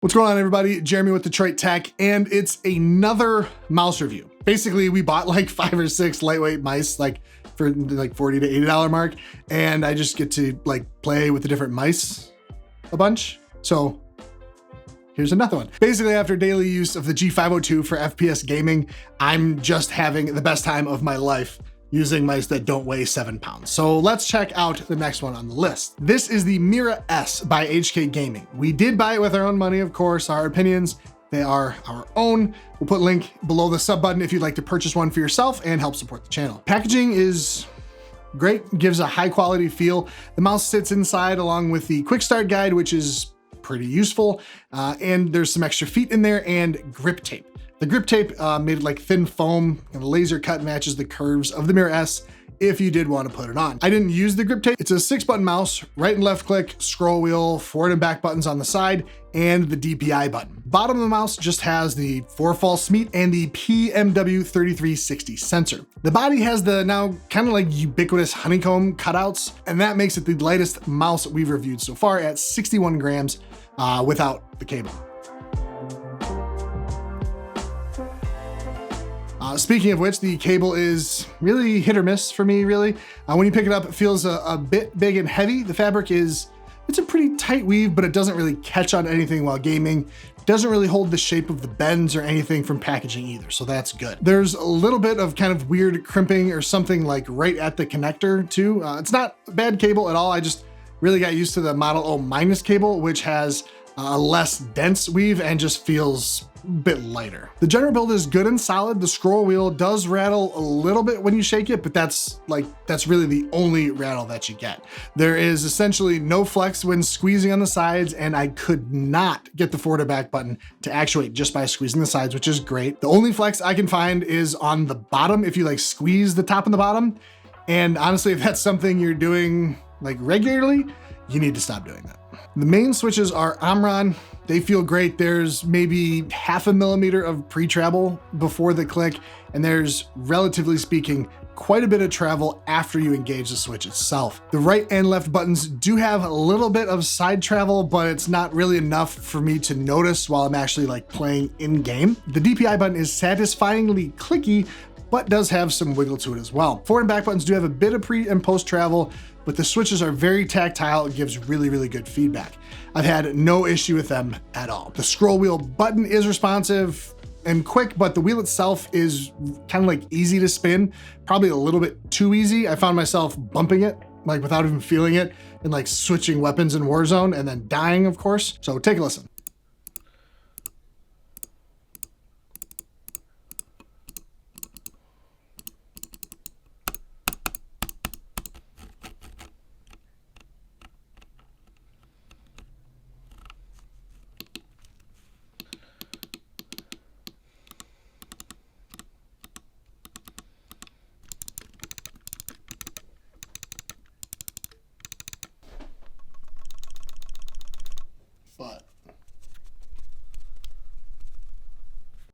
What's going on, everybody? Jeremy with Detroit Tech, and it's another mouse review. Basically, we bought like 5 or 6 lightweight mice, like for like $40 to $80 mark, and I just get to like play with the different mice a bunch. So here's another one. Basically, after daily use of the G502 for FPS gaming, I'm just having the best time of my life using mice that don't weigh 7 pounds. So let's check out the next one on the list. This is the Mira S by HK Gaming. We did buy it with our own money, of course. Our opinions, they are our own. We'll put a link below the sub button if you'd like to purchase one for yourself and help support the channel. Packaging is great, gives a high quality feel. The mouse sits inside along with the quick start guide, which is pretty useful. And there's some extra feet in there and grip tape. The grip tape made like thin foam and laser cut matches the curves of the Mira S if you did want to put it on. I didn't use the grip tape. It's a 6-button mouse, right and left click, scroll wheel, forward and back buttons on the side, and the DPI button. Bottom of the mouse just has the 4 false meat and the PMW3360 sensor. The body has the now kind of like ubiquitous honeycomb cutouts, and that makes it the lightest mouse we've reviewed so far at 61 grams without the cable. Speaking of which, the cable is really hit or miss for me, really. When you pick it up, it feels a bit big and heavy. The fabric it's a pretty tight weave, but it doesn't really catch on anything while gaming. It doesn't really hold the shape of the bends or anything from packaging either, so that's good. There's a little bit of kind of weird crimping or something like right at the connector too. It's not a bad cable at all. I just really got used to the Model O- cable, which has a less dense weave and just feels a bit lighter. The general build is good and solid. The scroll wheel does rattle a little bit when you shake it, but that's really the only rattle that you get. There is essentially no flex when squeezing on the sides, and I could not get the forward or back button to actuate just by squeezing the sides, which is great. The only flex I can find is on the bottom if you like squeeze the top and the bottom. And honestly, if that's something you're doing like regularly, you need to stop doing that. The main switches are Omron. They feel great. There's maybe 0.5 millimeter of pre-travel before the click, and there's, relatively speaking, quite a bit of travel after you engage the switch itself. The right and left buttons do have a little bit of side travel, but it's not really enough for me to notice while I'm actually like playing in game. The DPI button is satisfyingly clicky, but does have some wiggle to it as well. Forward and back buttons do have a bit of pre and post travel, but the switches are very tactile. It gives really, really good feedback. I've had no issue with them at all. The scroll wheel button is responsive and quick, but the wheel itself is kind of like easy to spin, probably a little bit too easy. I found myself bumping it like without even feeling it and like switching weapons in Warzone and then dying, of course. So take a listen. But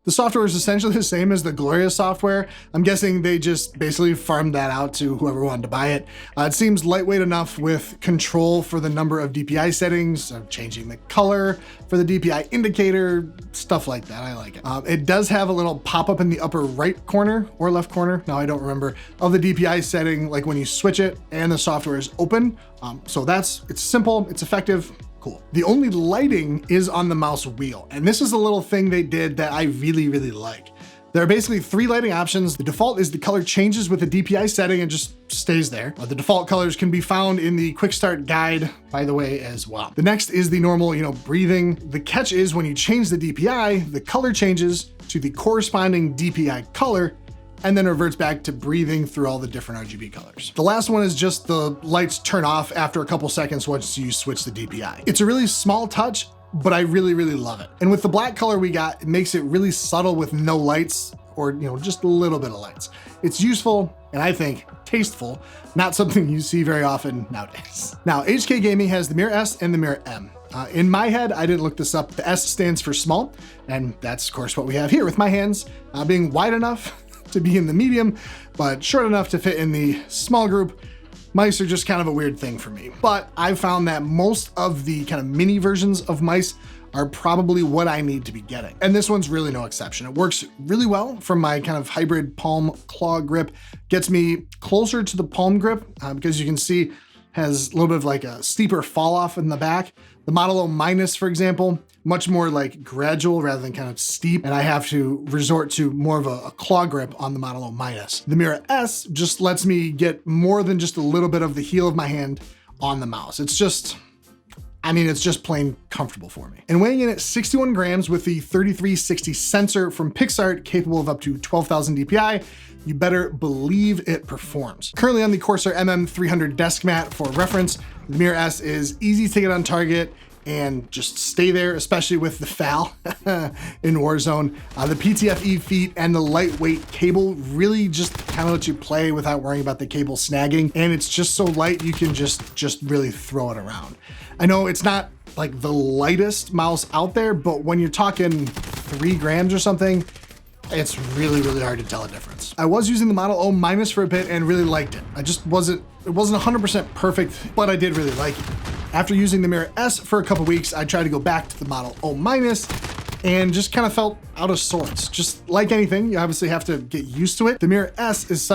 the software is essentially the same as the Gloria software. I'm guessing they just basically farmed that out to whoever wanted to buy it. It seems lightweight enough with control for the number of DPI settings, changing the color for the DPI indicator, stuff like that. I like it. It does have a little pop-up in the upper right corner or left corner, now I don't remember, of the DPI setting, like when you switch it and the software is open. So it's simple, it's effective. Cool. The only lighting is on the mouse wheel, and this is a little thing they did that I really, really like. There are basically 3 lighting options. The default is the color changes with the DPI setting and just stays there. The default colors can be found in the quick start guide, by the way, as well. The next is the normal, breathing. The catch is when you change the DPI, the color changes to the corresponding DPI color, and then reverts back to breathing through all the different RGB colors. The last one is just the lights turn off after a couple seconds once you switch the DPI. It's a really small touch, but I really, really love it. And with the black color we got, it makes it really subtle with no lights or just a little bit of lights. It's useful and I think tasteful, not something you see very often nowadays. Now, HK Gaming has the Mira S and the Mira M. In my head, I didn't look this up, the S stands for small, and that's of course what we have here with my hands being wide enough to be in the medium, but short enough to fit in the small group. Mice are just kind of a weird thing for me, but I've found that most of the kind of mini versions of mice are probably what I need to be getting. And this one's really no exception. It works really well from my kind of hybrid palm claw grip, gets me closer to the palm grip because you can see has a little bit of like a steeper fall off in the back. The Model O minus, for example, much more like gradual rather than kind of steep. And I have to resort to more of a claw grip on the Model O minus. The Mira S just lets me get more than just a little bit of the heel of my hand on the mouse. It's just, I mean, it's just plain comfortable for me. And weighing in at 61 grams with the 3360 sensor from PixArt, capable of up to 12,000 DPI, you better believe it performs. Currently on the Corsair MM300 desk mat for reference, the Mira S is easy to get on target and just stay there, especially with the FAL in Warzone. The PTFE feet and the lightweight cable really just kind of let you play without worrying about the cable snagging. And it's just so light, you can just really throw it around. I know it's not like the lightest mouse out there, but when you're talking 3 grams or something, it's really, really hard to tell a difference. I was using the Model O minus for a bit and really liked it. It wasn't 100% perfect, but I did really like it. After using the Mira S for a couple weeks, I tried to go back to the Model O minus and just kind of felt out of sorts. Just like anything, you obviously have to get used to it. The Mira S is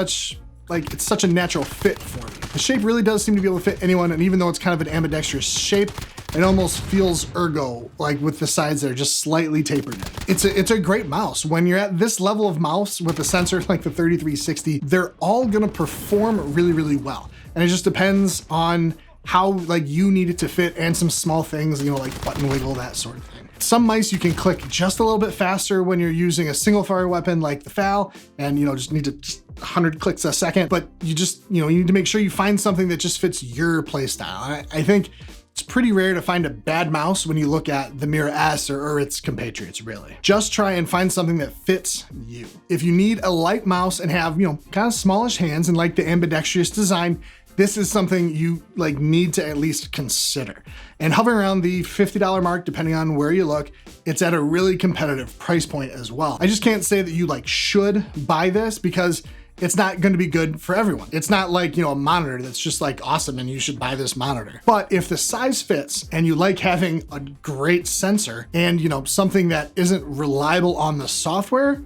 it's such a natural fit for me. The shape really does seem to be able to fit anyone, and even though it's kind of an ambidextrous shape, it almost feels ergo, like with the sides that are just slightly tapered in. It's a great mouse. When you're at this level of mouse with a sensor like the 3360, they're all gonna perform really, really well. And it just depends on how like you need it to fit and some small things, you know, like button wiggle, that sort of thing. Some mice you can click just a little bit faster when you're using a single fire weapon like the FAL, and you know, just need to 100 clicks a second, but you need to make sure you find something that just fits your play style. I think it's pretty rare to find a bad mouse when you look at the Mira S or its compatriots, really. Just try and find something that fits you. If you need a light mouse and have, you know, kind of smallish hands and like the ambidextrous design, this is something you like need to at least consider. And hovering around the $50 mark, depending on where you look, it's at a really competitive price point as well. I just can't say that you like should buy this because it's not going to be good for everyone. It's not like, you know, a monitor that's just like awesome and you should buy this monitor. But if the size fits and you like having a great sensor and, you know, something that isn't reliable on the software,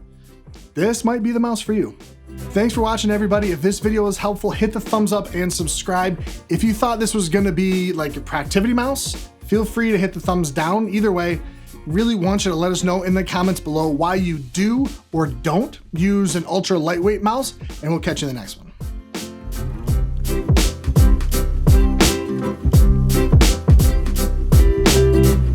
this might be the mouse for you. Thanks for watching, everybody. If this video was helpful, hit the thumbs up and subscribe. If you thought this was gonna be like a productivity mouse, feel free to hit the thumbs down. Either way, really want you to let us know in the comments below why you do or don't use an ultra lightweight mouse, and we'll catch you in the next one.